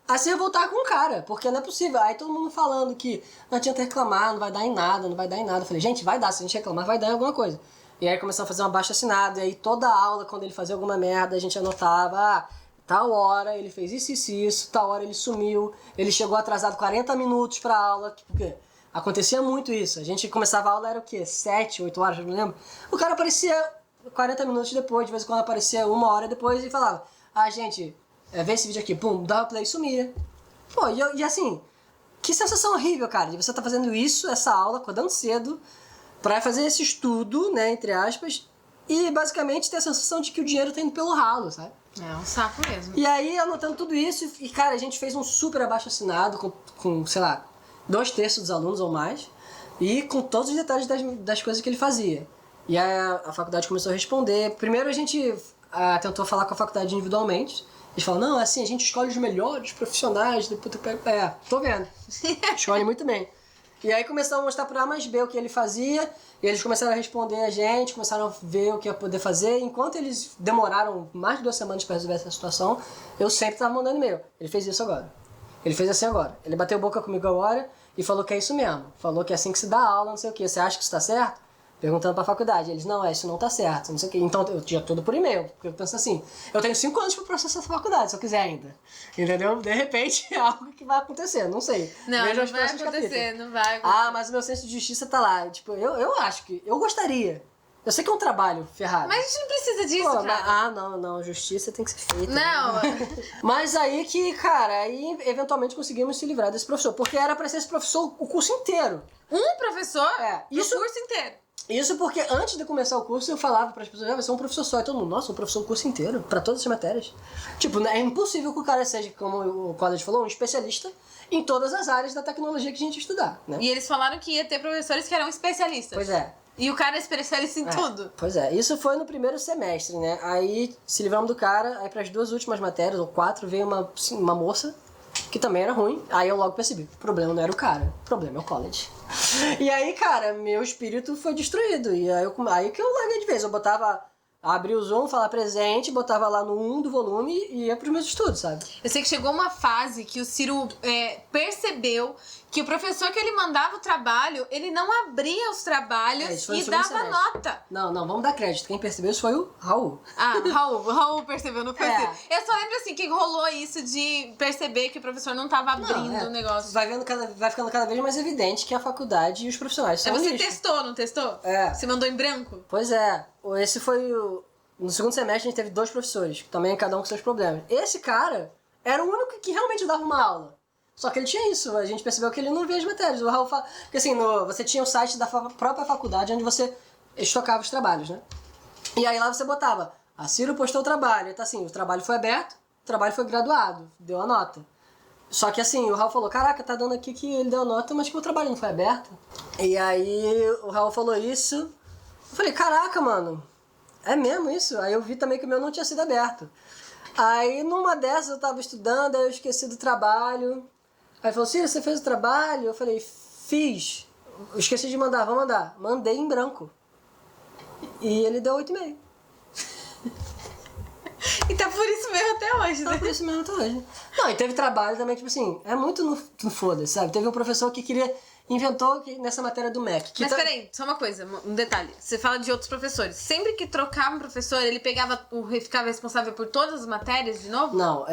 Speaker 2: a se revoltar com o cara, porque não é possível. Aí todo mundo falando que não adianta reclamar, não vai dar em nada, não vai dar em nada. Eu falei, gente, vai dar, se a gente reclamar, vai dar em alguma coisa. E aí começamos a fazer um abaixo-assinado, e aí toda a aula, quando ele fazia alguma merda, a gente anotava, tal hora ele fez isso, tal hora ele sumiu, ele chegou atrasado 40 minutos pra aula, porque acontecia muito isso. A gente começava a aula, era o quê? 7, 8 horas, não lembro. O cara aparecia 40 minutos depois, de vez em quando aparecia 1 hora depois e falava, gente... vê esse vídeo aqui, pum, dava play e sumia. Pô, e assim, que sensação horrível, cara, de você tá fazendo isso, essa aula, acordando cedo, pra fazer esse estudo, né, entre aspas, e basicamente ter a sensação de que o dinheiro tá indo pelo ralo, sabe?
Speaker 1: É um saco mesmo.
Speaker 2: E aí, anotando tudo isso, e cara, a gente fez um super abaixo-assinado com, sei lá, 2/3 dos alunos ou mais, e com todos os detalhes das coisas que ele fazia. E a faculdade começou a responder. Primeiro a gente tentou falar com a faculdade individualmente. Eles falam, não, assim, a gente escolhe os melhores profissionais. Tô vendo. Escolhe muito bem. E aí começaram a mostrar por A mais B o que ele fazia. E eles começaram a responder a gente, começaram a ver o que ia poder fazer. Enquanto eles demoraram mais de 2 semanas para resolver essa situação, eu sempre tava mandando e-mail. Ele fez isso agora. Ele fez assim agora. Ele bateu boca comigo agora e falou que é isso mesmo. Falou que é assim que se dá aula, não sei o quê. Você acha que isso tá certo? Perguntando pra faculdade. Eles, não, isso não tá certo, não sei o quê. Então eu tinha tudo por e-mail. Porque eu penso assim, eu tenho 5 anos pra processar essa faculdade, se eu quiser ainda. Entendeu? De repente é algo que vai acontecer, não sei.
Speaker 1: Não,
Speaker 2: Veja
Speaker 1: não
Speaker 2: os
Speaker 1: vai
Speaker 2: próximos
Speaker 1: acontecer,
Speaker 2: capítulos.
Speaker 1: não vai acontecer.
Speaker 2: Mas o meu senso de justiça tá lá. Tipo, eu acho que... Eu gostaria. Eu sei que é um trabalho ferrado.
Speaker 1: Mas a gente não precisa disso,
Speaker 2: Pô,
Speaker 1: cara.
Speaker 2: não, justiça tem que ser feita.
Speaker 1: Não.
Speaker 2: Mas aí que, cara, aí eventualmente conseguimos se livrar desse professor. Porque era pra ser esse professor o curso inteiro.
Speaker 1: Um professor
Speaker 2: isso-
Speaker 1: no curso inteiro.
Speaker 2: Isso porque antes de começar o curso eu falava para as pessoas, vai ser um professor só. E todo mundo, nossa, um professor o curso inteiro, para todas as matérias. Tipo, é impossível que o cara seja, como o college falou, um especialista em todas as áreas da tecnologia que a gente estudar, né?
Speaker 1: E eles falaram que ia ter professores que eram especialistas.
Speaker 2: Pois é.
Speaker 1: E o cara é especialista em tudo.
Speaker 2: Pois é, isso foi no primeiro semestre, né? Aí se livramos do cara, aí para as 2 últimas matérias, ou 4, veio uma moça, que também era ruim. Aí eu logo percebi, o problema não era o cara, o problema é o college. E aí, cara, meu espírito foi destruído. E aí que eu larguei de vez. Eu botava Abria o Zoom, falava presente, botava lá no 1 do volume e ia pros meus estudos, sabe?
Speaker 1: Eu sei que chegou uma fase que o Ciro percebeu que o professor que ele mandava o trabalho, ele não abria os trabalhos e dava nota.
Speaker 2: Não, vamos dar crédito. Quem percebeu isso foi o Raul.
Speaker 1: Ah, Raul percebeu, não foi Ciro. Eu só lembro assim que rolou isso de perceber que o professor não tava abrindo o negócio.
Speaker 2: Vai ficando cada vez mais evidente que a faculdade e os profissionais são
Speaker 1: Você
Speaker 2: lixo.
Speaker 1: testou, não testou? Você mandou em branco?
Speaker 2: Pois é. Esse foi o... No segundo semestre a gente teve 2 professores, também cada um com seus problemas. Esse cara era o único que realmente dava uma aula. Só que ele tinha isso, a gente percebeu que ele não via as matérias. O Raul fala... Porque assim, você tinha o site da própria faculdade onde você estocava os trabalhos, né? E aí lá você botava, a Ciro postou o trabalho. Então assim, o trabalho foi aberto, o trabalho foi graduado, deu a nota. Só que assim, o Raul falou, caraca, tá dando aqui que ele deu a nota, mas que o trabalho não foi aberto. E aí o Raul falou isso, eu falei, caraca, mano, é mesmo isso? Aí eu vi também que o meu não tinha sido aberto. Aí numa dessas eu tava estudando, aí eu esqueci do trabalho. Aí ele falou, Ciro, você fez o trabalho? Eu falei, fiz. Eu esqueci de mandar, vou mandar. Mandei em branco. E ele deu 8,5.
Speaker 1: E tá por isso mesmo até hoje, né?
Speaker 2: Tá por isso mesmo até hoje. Não, e teve trabalho também, tipo assim, é muito no foda-se, sabe? Teve um professor que inventou nessa matéria do MEC.
Speaker 1: Mas peraí, só uma coisa, um detalhe. Você fala de outros professores. Sempre que trocava um professor, ele ficava responsável por todas as matérias de novo?
Speaker 2: Não,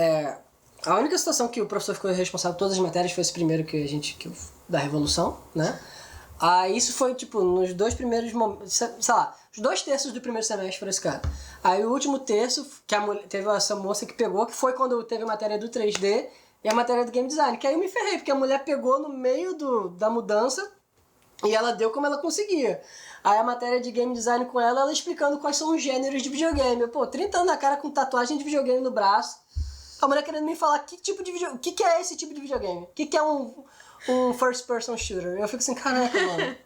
Speaker 2: a única situação que o professor ficou responsável por todas as matérias foi esse primeiro da Revolução, né? Aí isso foi, tipo, nos 2 primeiros momentos, sei lá, os 2 terços do primeiro semestre foi esse cara. Aí o último terço, que teve essa moça que pegou, que foi quando teve a matéria do 3D e a matéria do Game Design. Que aí eu me ferrei, porque a mulher pegou no meio da mudança e ela deu como ela conseguia. Aí a matéria de Game Design com ela explicando quais são os gêneros de videogame. Pô, 30 anos na cara com tatuagem de videogame no braço. A mulher querendo me falar que tipo de videogame, o que é esse tipo de videogame? O que é um first person shooter? Eu fico assim, caraca, mano.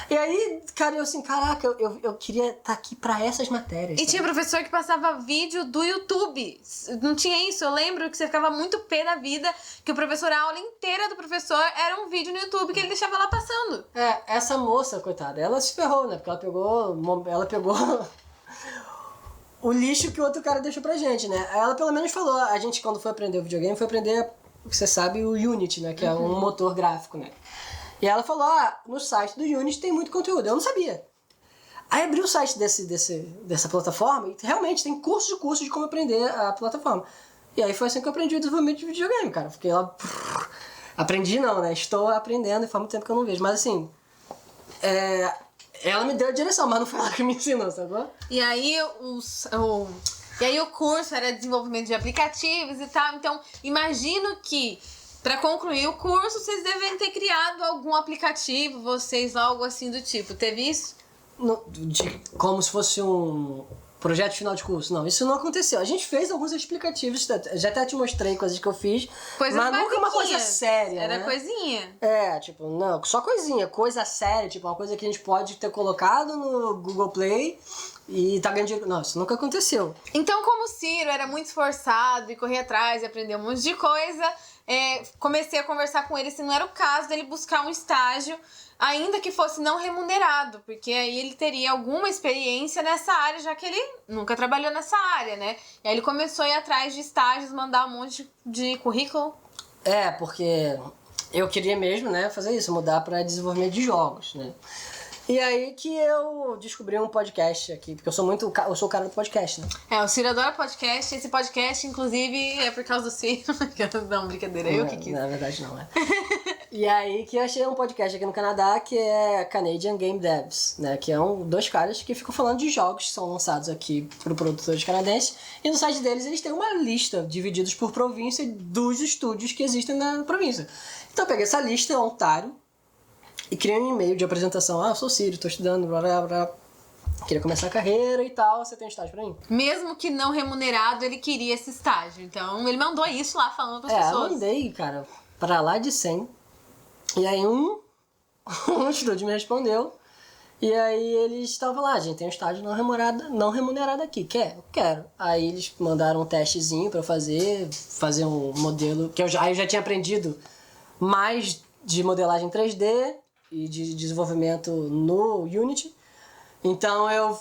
Speaker 2: E aí, cara, eu assim, caraca, eu queria estar aqui pra essas matérias.
Speaker 1: E tinha professor que passava vídeo do YouTube. Não tinha isso? Eu lembro que você ficava muito pé da vida, que o professor, a aula inteira do professor era um vídeo no YouTube que ele deixava lá passando.
Speaker 2: Essa moça, coitada, ela se ferrou, né? Porque ela pegou o lixo que o outro cara deixou pra gente, né? Ela pelo menos falou, a gente quando foi aprender o videogame, foi aprender, você sabe, o Unity, né? Que é um motor gráfico, né? E ela falou, no site do Unity tem muito conteúdo. Eu não sabia. Aí abri o site dessa plataforma e realmente tem curso de como aprender a plataforma. E aí foi assim que eu aprendi o desenvolvimento de videogame, cara. Fiquei lá... Aprendi não, né? Estou aprendendo e faz muito tempo que eu não vejo. Mas assim... Ela me deu a direção, mas não foi ela que me ensinou, sacou?
Speaker 1: E aí o curso era desenvolvimento de aplicativos e tal. Então, imagino que para concluir o curso, vocês devem ter criado algum aplicativo, vocês, algo assim do tipo. Teve isso?
Speaker 2: Como se fosse um projeto final de curso. Não, isso não aconteceu. A gente fez alguns explicativos, já até te mostrei coisas que eu fiz, mas nunca uma coisa séria,
Speaker 1: Era
Speaker 2: né?
Speaker 1: coisinha.
Speaker 2: Tipo, não, só coisinha. Coisa séria, tipo, uma coisa que a gente pode ter colocado no Google Play e tá ganhando dinheiro. Não, isso nunca aconteceu.
Speaker 1: Então, como o Ciro era muito esforçado e corria atrás e aprendeu um monte de coisa, comecei a conversar com ele se não era o caso dele buscar um estágio, ainda que fosse não remunerado, porque aí ele teria alguma experiência nessa área, já que ele nunca trabalhou nessa área, né? E aí ele começou a ir atrás de estágios, mandar um monte de currículo.
Speaker 2: Porque eu queria mesmo, né, fazer isso, mudar para desenvolvimento de jogos, né? E aí que eu descobri um podcast aqui, porque eu sou o cara do podcast, né?
Speaker 1: O Ciro adora podcast, esse podcast, inclusive, é por causa do Ciro. Não, brincadeira, eu que quis.
Speaker 2: Na verdade não, né? E aí que eu achei um podcast aqui no Canadá que é Canadian Game Devs, né? Que é 2 caras que ficam falando de jogos que são lançados aqui por produtores canadenses. E no site deles eles têm uma lista divididos por província dos estúdios que existem na província. Então eu peguei essa lista, otário, e criei um e-mail de apresentação. Eu sou o Ciro, tô estudando, blá blá blá. Queria começar a carreira e tal, você tem estágio pra mim?
Speaker 1: Mesmo que não remunerado, ele queria esse estágio. Então ele mandou isso lá falando pras pessoas.
Speaker 2: Eu mandei, cara, pra lá de 100. E aí um estúdio me respondeu. E aí eles estavam lá, gente, tem um estágio não remunerado aqui. Quer? Eu quero. Aí eles mandaram um testezinho pra eu fazer um modelo, que eu já tinha aprendido mais de modelagem 3D e de desenvolvimento no Unity. Então eu...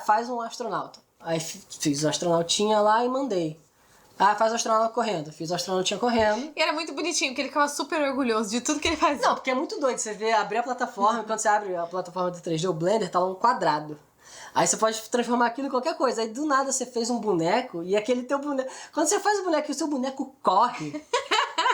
Speaker 2: faz um astronauta. Aí fiz o astronautinha lá e mandei. Faz o astronauta correndo. Fiz o astronautinha correndo.
Speaker 1: E era muito bonitinho, porque ele ficava super orgulhoso de tudo que ele fazia.
Speaker 2: Não, porque é muito doido. Você vê, abrir a plataforma, quando você abre a plataforma do 3D, o Blender tá lá um quadrado. Aí você pode transformar aquilo em qualquer coisa. Aí do nada você fez um boneco e aquele teu boneco... Quando você faz o boneco e o seu boneco corre...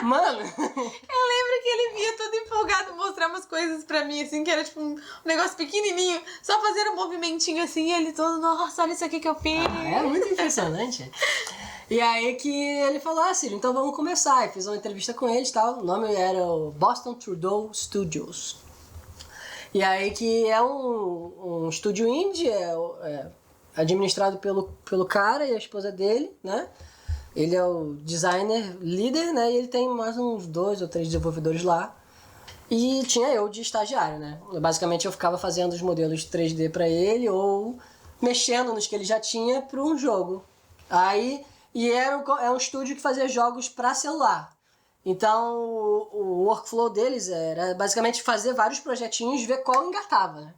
Speaker 2: Mano...
Speaker 1: Eu lembro que ele vinha todo empolgado mostrar umas coisas pra mim, assim, que era tipo um negócio pequenininho, só fazer um movimentinho assim, e ele todo, nossa, olha isso aqui que eu fiz.
Speaker 2: É muito impressionante. E aí que ele falou, Ciro, então vamos começar. Eu fiz uma entrevista com ele e tal, o nome era o Boston Trudeau Studios. E aí que é um estúdio indie, é administrado pelo cara e a esposa dele, né? Ele é o designer líder, né? E ele tem mais uns 2 ou 3 desenvolvedores lá. E tinha eu de estagiário, né? Basicamente eu ficava fazendo os modelos 3D pra ele ou mexendo nos que ele já tinha para um jogo. Aí, é um estúdio que fazia jogos pra celular. Então o workflow deles era basicamente fazer vários projetinhos e ver qual engatava, né?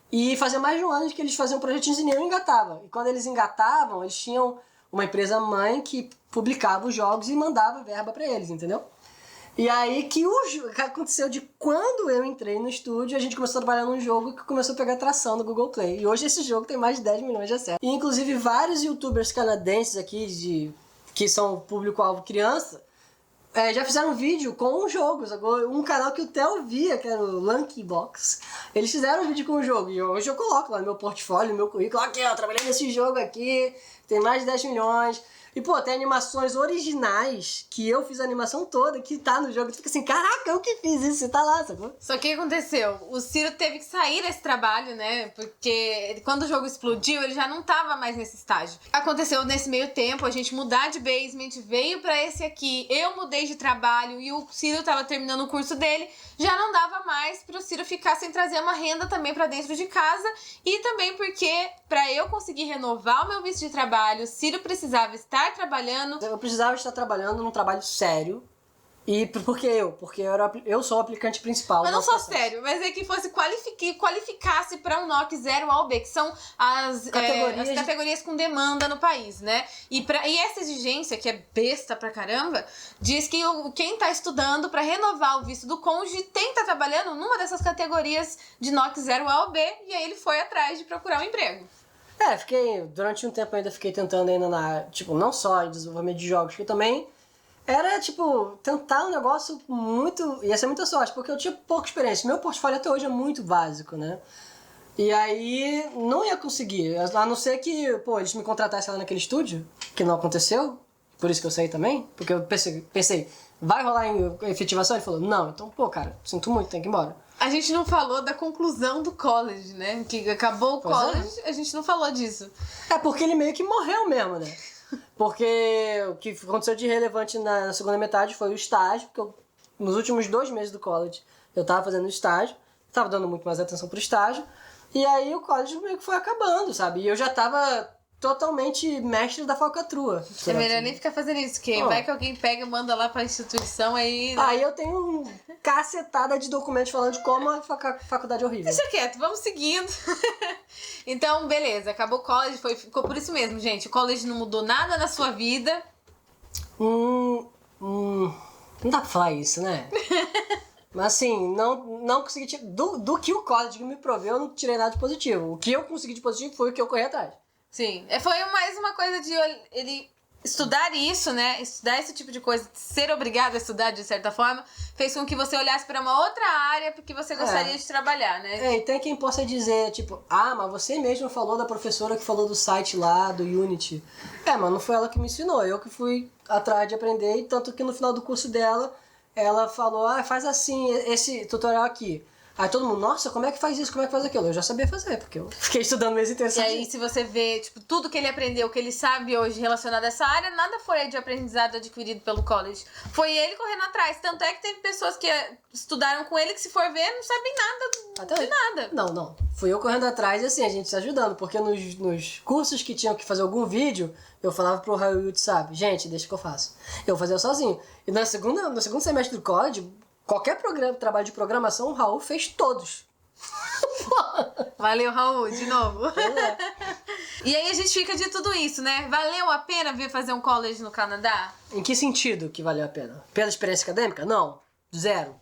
Speaker 2: E fazia mais de um ano que eles faziam projetinhos e nenhum engatava. E quando eles engatavam, eles tinham uma empresa mãe que publicava os jogos e mandava verba pra eles, entendeu? E aí que aconteceu de quando eu entrei no estúdio, a gente começou a trabalhar num jogo que começou a pegar tração no Google Play. E hoje esse jogo tem mais de 10 milhões de acessos. E inclusive vários youtubers canadenses aqui, que são público-alvo criança, já fizeram vídeo com os jogos. Agora, um canal que o Theo via, que era o Lanky Box, eles fizeram um vídeo com o jogo. E hoje eu coloco lá no meu portfólio, no meu currículo, aqui ó, trabalhei nesse jogo aqui, tem mais de 10 milhões. E, pô, tem animações originais que eu fiz a animação toda, que tá no jogo. Tu fica assim, caraca, eu que fiz isso, e tá lá, sacou?
Speaker 1: Só que o que aconteceu? O Ciro teve que sair desse trabalho, né? Porque quando o jogo explodiu, ele já não tava mais nesse estágio. Aconteceu nesse meio tempo, a gente mudar de basement, veio pra esse aqui, eu mudei de trabalho e o Ciro tava terminando o curso dele. Já não dava mais pro Ciro ficar sem trazer uma renda também pra dentro de casa. E também porque, pra eu conseguir renovar o meu visto de trabalho, o Ciro precisava estar trabalhando.
Speaker 2: Eu precisava estar trabalhando num trabalho sério. E porque eu sou o aplicante principal.
Speaker 1: Mas não só sério, mas é que fosse qualificasse para um NOC 0 ao B, que são as categorias com demanda no país, né? E essa exigência, que é besta pra caramba, diz que quem tá estudando para renovar o visto do cônjuge tem que estar trabalhando numa dessas categorias de NOC 0 ao B, e aí ele foi atrás de procurar um emprego.
Speaker 2: Durante um tempo ainda fiquei tentando ainda não só em desenvolvimento de jogos, que também era, tentar um negócio muito... Ia ser muita sorte, porque eu tinha pouca experiência. Meu portfólio até hoje é muito básico, né? E aí, não ia conseguir. A não ser que, eles me contratassem lá naquele estúdio, que não aconteceu. Por isso que eu saí também. Porque eu pensei, vai rolar em efetivação? Ele falou, não. Então, cara, sinto muito, tem que ir embora.
Speaker 1: A gente não falou da conclusão do college, né? Que acabou o college, a gente não falou disso.
Speaker 2: É porque ele meio que morreu mesmo, né? Porque o que aconteceu de relevante na segunda metade foi o estágio, porque nos últimos 2 meses do college eu tava fazendo estágio, tava dando muito mais atenção pro estágio, e aí o college meio que foi acabando, sabe? E eu já tava totalmente mestre da falcatrua.
Speaker 1: É melhor nem ficar fazendo isso, porque vai que alguém pega e manda lá pra instituição aí... Né?
Speaker 2: Aí eu tenho cacetada de documentos falando de como a faculdade é horrível.
Speaker 1: Deixa quieto, vamos seguindo. Então, beleza, acabou o college, ficou por isso mesmo, gente. O college não mudou nada na sua vida.
Speaker 2: Não dá pra falar isso, né? Mas assim, não consegui... Do que o college me proveu, eu não tirei nada de positivo. O que eu consegui de positivo foi o que eu corri atrás.
Speaker 1: Sim, foi mais uma coisa de ele estudar isso, né? Estudar esse tipo de coisa, ser obrigado a estudar de certa forma, fez com que você olhasse para uma outra área porque você gostaria de trabalhar, né?
Speaker 2: E tem quem possa dizer, mas você mesmo falou da professora que falou do site lá, do Unity. Mas não foi ela que me ensinou, eu que fui atrás de aprender, e tanto que no final do curso dela, ela falou, faz assim, esse tutorial aqui. Aí todo mundo, nossa, como é que faz isso, como é que faz aquilo? Eu já sabia fazer, porque eu fiquei estudando mês inteiro.
Speaker 1: E aí, se você vê, tudo que ele aprendeu, que ele sabe hoje relacionado a essa área, nada foi de aprendizado adquirido pelo college. Foi ele correndo atrás. Tanto é que teve pessoas que estudaram com ele que, se for ver, não sabem nada de nada.
Speaker 2: Não. Fui eu correndo atrás e assim, a gente se ajudando. Porque nos cursos que tinham que fazer algum vídeo, eu falava pro Raul, sabe? Gente, deixa que eu faço. Eu fazia sozinho. E no segundo semestre do college... Qualquer trabalho de programação, o Raul fez todos.
Speaker 1: Valeu, Raul, de novo. E aí a gente fica de tudo isso, né? Valeu a pena vir fazer um college no Canadá?
Speaker 2: Em que sentido que valeu a pena? Pela experiência acadêmica? Não. Zero.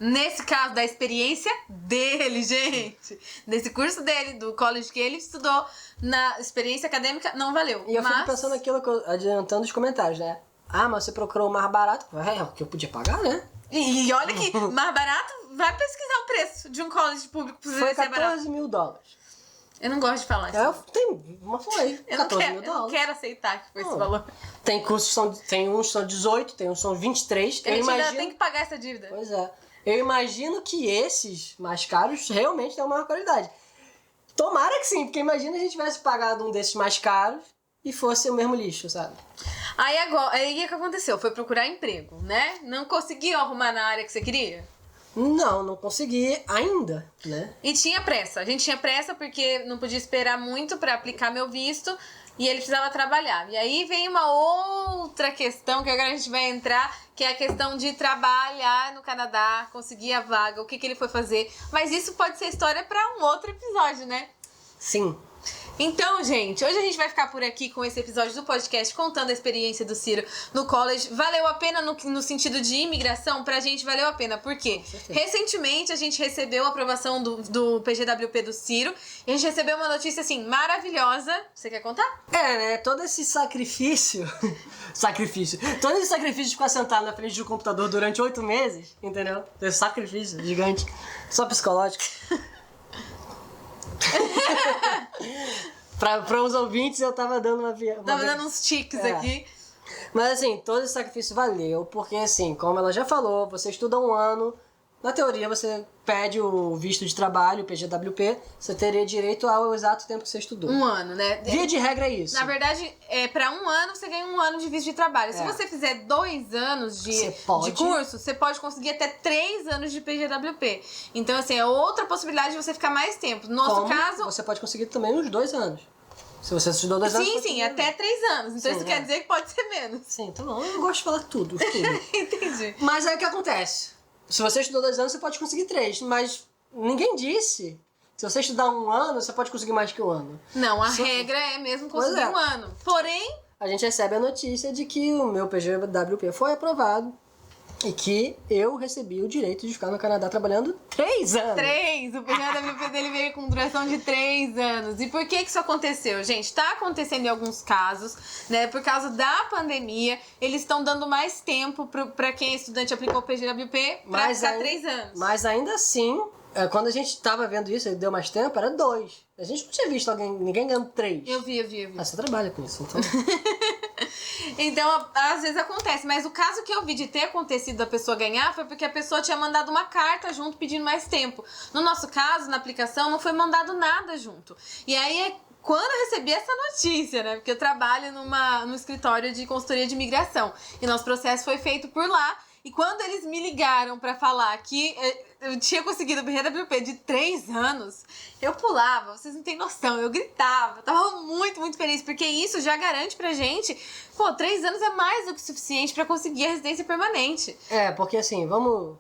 Speaker 1: Nesse caso, da experiência dele, gente. Nesse curso dele, do college que ele estudou, na experiência acadêmica, não valeu.
Speaker 2: E eu fico pensando aquilo, adiantando os comentários, né? Ah, mas você procurou o mais barato? É, o que eu podia pagar, né?
Speaker 1: E olha que mais barato, vai pesquisar o preço de um college público pra você
Speaker 2: Foi
Speaker 1: ver se é barato.
Speaker 2: $14 mil.
Speaker 1: Eu não gosto de falar isso.
Speaker 2: Mas foi.
Speaker 1: Eu não
Speaker 2: 14
Speaker 1: quero,
Speaker 2: mil
Speaker 1: eu não
Speaker 2: dólares.
Speaker 1: quero aceitar que foi esse valor.
Speaker 2: Tem cursos, tem uns que são 18, tem uns que são 23.
Speaker 1: A gente ainda tem que pagar essa dívida.
Speaker 2: Pois é. Eu imagino que esses mais caros realmente têm uma maior qualidade. Tomara que sim, porque imagina a gente tivesse pagado um desses mais caros e fosse o mesmo lixo, sabe?
Speaker 1: Aí o que aconteceu? Foi procurar emprego, né? Não conseguiu arrumar na área que você queria?
Speaker 2: Não consegui ainda, né?
Speaker 1: E tinha pressa. A gente tinha pressa porque não podia esperar muito pra aplicar meu visto e ele precisava trabalhar. E aí vem uma outra questão que agora a gente vai entrar, que é a questão de trabalhar no Canadá, conseguir a vaga, o que ele foi fazer. Mas isso pode ser história pra um outro episódio, né?
Speaker 2: Sim.
Speaker 1: Então, gente, hoje a gente vai ficar por aqui com esse episódio do podcast contando a experiência do Ciro no college. Valeu a pena no sentido de imigração? Pra gente valeu a pena, porque recentemente a gente recebeu a aprovação do PGWP do Ciro e a gente recebeu uma notícia, assim, maravilhosa. Você quer contar?
Speaker 2: Né? Todo esse sacrifício... Todo esse sacrifício de ficar sentado na frente do computador durante 8 meses, entendeu? Esse sacrifício gigante, só psicológico. Para os ouvintes eu tava dando uma
Speaker 1: Tava dando uns tiques aqui.
Speaker 2: Mas assim, todo esse sacrifício valeu, porque assim, como ela já falou, você estuda um ano, na teoria você pede o visto de trabalho, o PGWP, você teria direito ao exato tempo que você estudou.
Speaker 1: Um ano, né?
Speaker 2: Via de regra é isso.
Speaker 1: Na verdade, pra um ano você ganha um ano de visto de trabalho. Se você fizer 2 anos de curso, você pode conseguir até 3 anos de PGWP. Então, assim, é outra possibilidade de você ficar mais tempo. No nosso caso...
Speaker 2: Você pode conseguir também uns 2 anos. Se você estudou 2 anos...
Speaker 1: Sim, até 3 anos. Então isso quer dizer que pode ser menos.
Speaker 2: Sim, tá bom. Eu gosto de falar tudo.
Speaker 1: Entendi.
Speaker 2: Mas aí o que acontece? Se você estudou 2 anos, você pode conseguir 3. Mas ninguém disse. Se você estudar 1 ano, você pode conseguir mais que 1 ano.
Speaker 1: Não, a regra é mesmo conseguir 1 ano. Porém...
Speaker 2: A gente recebe a notícia de que o meu PGWP foi aprovado. E que eu recebi o direito de ficar no Canadá trabalhando 3 anos.
Speaker 1: 3! O PGWP dele veio com duração de 3 anos. E por que isso aconteceu, gente? Tá acontecendo em alguns casos, né? Por causa da pandemia, eles estão dando mais tempo pra quem é estudante aplicou o PGWP pra ficar 3 anos.
Speaker 2: Mas ainda assim, quando a gente tava vendo isso, ele deu mais tempo, era 2. A gente não tinha visto ninguém ganhando 3.
Speaker 1: Eu vi.
Speaker 2: Ah, você trabalha com isso, então...
Speaker 1: Então, às vezes acontece. Mas o caso que eu vi de ter acontecido da pessoa ganhar foi porque a pessoa tinha mandado uma carta junto pedindo mais tempo. No nosso caso, na aplicação, não foi mandado nada junto. E aí, quando eu recebi essa notícia, né? Porque eu trabalho no escritório de consultoria de imigração. E nosso processo foi feito por lá. E quando eles me ligaram pra falar que eu tinha conseguido o PGWP de 3 anos, eu pulava, vocês não têm noção, eu gritava, eu tava muito, muito feliz, porque isso já garante pra gente, 3 anos é mais do que suficiente pra conseguir a residência permanente.
Speaker 2: Porque assim, vamos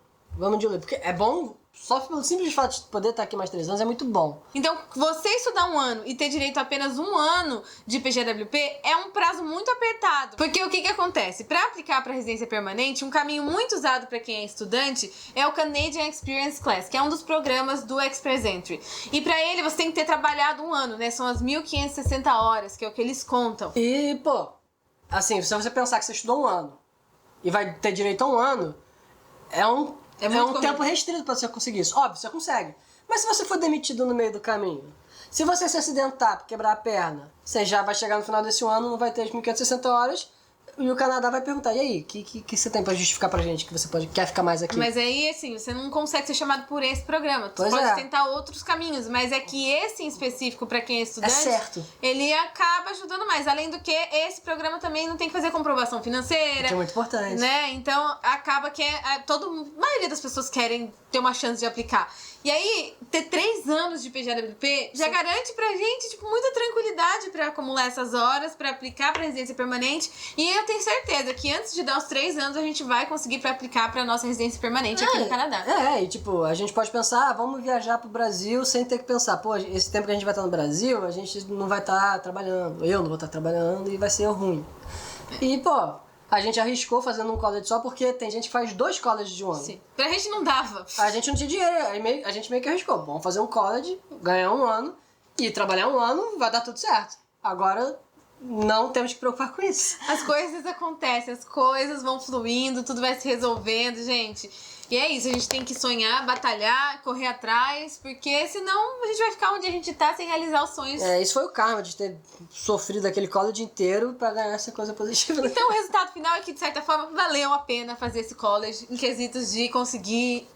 Speaker 2: de olho, porque é bom, só pelo simples fato de poder estar aqui mais 3 anos é muito bom.
Speaker 1: Então, você estudar 1 ano e ter direito a apenas 1 ano de PGWP é um prazo muito apertado. Porque o que acontece? Para aplicar para residência permanente, um caminho muito usado para quem é estudante é o Canadian Experience Class, que é um dos programas do Express Entry. E para ele, você tem que ter trabalhado 1 ano, né? São as 1.560 horas, que é o que eles contam.
Speaker 2: E, assim, se você pensar que você estudou 1 ano e vai ter direito a 1 ano, é um tempo restrito pra você conseguir isso. Óbvio, você consegue. Mas se você for demitido no meio do caminho, se você se acidentar, quebrar a perna, você já vai chegar no final desse ano, não vai ter as 1.560 horas, e o Canadá vai perguntar, e aí, o que você tem pra justificar pra gente que você quer ficar mais aqui?
Speaker 1: Mas aí, assim, você não consegue ser chamado por esse programa. Tu pode tentar outros caminhos, mas é que esse em específico, pra quem é estudante, ele acaba ajudando mais. Além do que, esse programa também não tem que fazer comprovação financeira.
Speaker 2: Que é muito importante.
Speaker 1: Né? Então, acaba que a maioria das pessoas querem ter uma chance de aplicar. E aí, ter 3 anos de PGWP já garante pra gente, tipo, muita tranquilidade pra acumular essas horas, pra aplicar pra residência permanente. E eu tenho certeza que antes de dar os 3 anos, a gente vai conseguir pra aplicar pra nossa residência permanente aqui no Canadá.
Speaker 2: E tipo, a gente pode pensar, vamos viajar pro Brasil sem ter que pensar, pô, esse tempo que a gente vai estar no Brasil, a gente não vai estar trabalhando, eu não vou estar trabalhando e vai ser ruim. E, pô, a gente arriscou fazendo um college só porque tem gente que faz 2 colleges de um ano.
Speaker 1: Sim. Pra gente não dava.
Speaker 2: A gente não tinha dinheiro, aí a gente meio que arriscou. Vamos fazer um college, ganhar um ano e trabalhar um ano, vai dar tudo certo. Agora, não temos que preocupar com isso.
Speaker 1: As coisas acontecem, as coisas vão fluindo, tudo vai se resolvendo, gente. E é isso, a gente tem que sonhar, batalhar, correr atrás, porque senão a gente vai ficar onde a gente tá sem realizar os sonhos.
Speaker 2: Isso foi o karma de ter sofrido aquele college inteiro pra ganhar essa coisa positiva.
Speaker 1: Então o resultado final é que, de certa forma, valeu a pena fazer esse college em quesitos de conseguir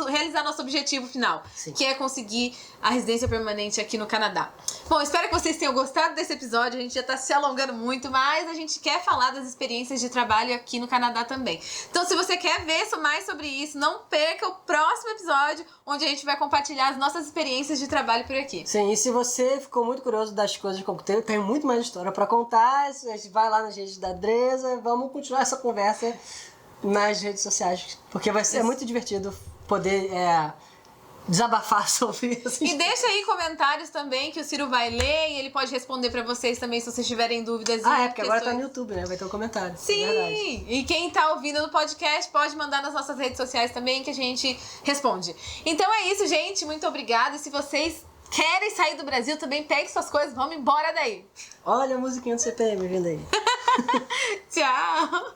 Speaker 1: realizar nosso objetivo final,
Speaker 2: Sim.
Speaker 1: que é conseguir a residência permanente aqui no Canadá. Bom, espero que vocês tenham gostado desse episódio. A gente já tá se alongando muito, mas a gente quer falar das experiências de trabalho aqui no Canadá também. Então, se você quer ver mais sobre isso, não perca o próximo episódio, onde a gente vai compartilhar as nossas experiências de trabalho por aqui.
Speaker 2: Sim, e se você ficou muito curioso das coisas que eu contei, eu tenho muito mais história pra contar. A gente vai lá nas redes da Dresa, vamos continuar essa conversa nas redes sociais, porque vai ser muito divertido poder desabafar sobre isso.
Speaker 1: E deixa aí comentários também que o Ciro vai ler e ele pode responder pra vocês também se vocês tiverem dúvidas.
Speaker 2: Porque agora tá no YouTube, né? Vai ter um comentário.
Speaker 1: Sim! E quem tá ouvindo no podcast pode mandar nas nossas redes sociais também que a gente responde. Então é isso, gente. Muito obrigada. E se vocês querem sair do Brasil, também pegue suas coisas. Vamos embora daí.
Speaker 2: Olha a musiquinha do CPM vindo aí.
Speaker 1: Tchau!